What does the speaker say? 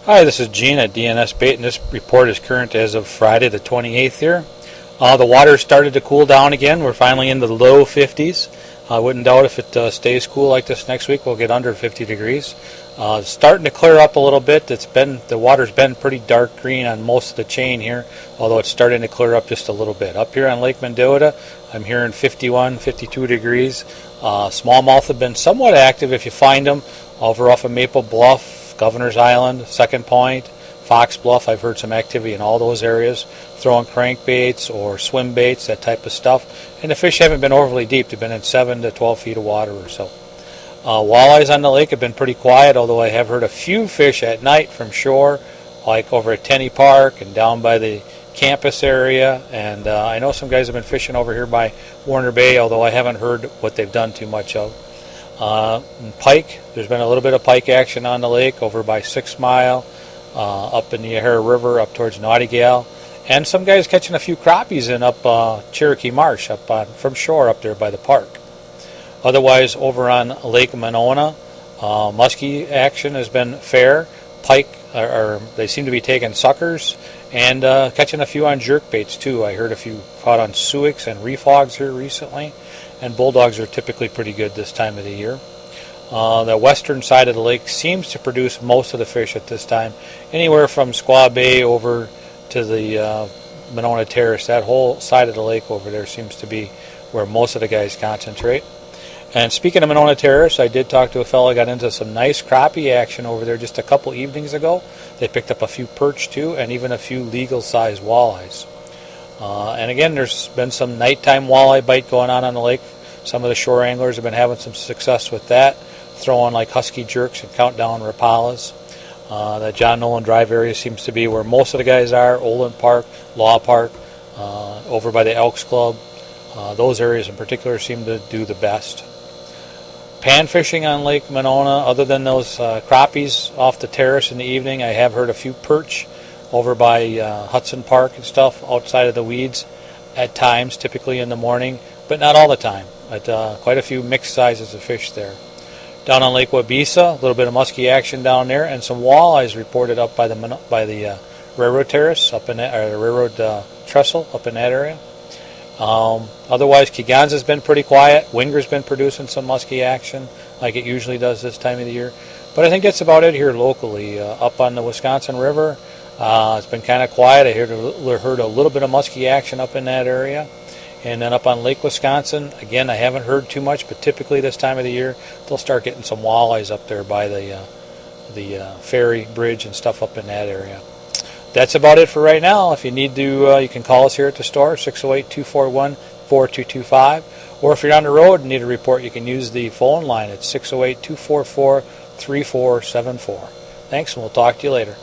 Hi, this is Gene at DNS Bait, and this report is current as of Friday the 28th here. The water started to cool down again. We're finally in the low 50s. I wouldn't doubt if it stays cool like this next week, we'll get under 50 degrees. It's starting to clear up a little bit. The water's been pretty dark green on most of the chain here, although it's starting to clear up just a little bit. Up here on Lake Mendota, I'm hearing 51, 52 degrees. Smallmouth have been somewhat active if you find them over off of Maple Bluff, Governor's Island, Second Point, Fox Bluff. I've heard some activity in all those areas, throwing crankbaits or swim baits, that type of stuff. And the fish haven't been overly deep. They've been in 7 to 12 feet of water or so. Walleyes on the lake have been pretty quiet, although I have heard a few fish at night from shore, like over at Tenney Park and down by the campus area. And I know some guys have been fishing over here by Warner Bay, although I haven't heard what they've done too much of. Pike, there's been a little bit of pike action on the lake over by 6 Mile, up in the Yahara River, up towards Naughtygal, and some guys catching a few crappies in up Cherokee Marsh, up from shore up there by the park. Otherwise, over on Lake Monona, muskie action has been fair. Pike, they seem to be taking suckers and catching a few on jerkbaits too. I heard a few caught on suics and reef hogs here recently. And bulldogs are typically pretty good this time of the year. The western side of the lake seems to produce most of the fish at this time, anywhere from Squaw Bay over to the Monona Terrace. That whole side of the lake over there seems to be where most of the guys concentrate. And speaking of Monona Terrace, I did talk to a fellow who got into some nice crappie action over there just a couple evenings ago. They picked up a few perch too, and even a few legal-sized walleyes. And again, there's been some nighttime walleye bite going on the lake. Some of the shore anglers have been having some success with that, throwing like husky jerks and countdown rapalas. The John Nolan Drive area seems to be where most of the guys are. Olin Park, Law Park, over by the Elks Club. Those areas in particular seem to do the best. Pan fishing on Lake Monona, other than those crappies off the terrace in the evening, I have heard a few perch over by Hudson Park and stuff outside of the weeds at times, typically in the morning, but not all the time. But quite a few mixed sizes of fish there. Down on Lake Wabisa, a little bit of muskie action down there, and some walleyes reported up by the railroad terrace up in that, or the railroad trestle up in that area. Otherwise, Kegonsa's been pretty quiet. Winger's been producing some muskie action like it usually does this time of the year. But I think that's about it here locally. Up on the Wisconsin River, it's been kind of quiet. I heard a little bit of muskie action up in that area. And then up on Lake Wisconsin, again, I haven't heard too much, but typically this time of the year, they'll start getting some walleyes up there by the ferry bridge and stuff up in that area. That's about it for right now. If you need to, you can call us here at the store, 608-241-4225. Or if you're on the road and need a report, you can use the phone line at 608-244-3474. Thanks, and we'll talk to you later.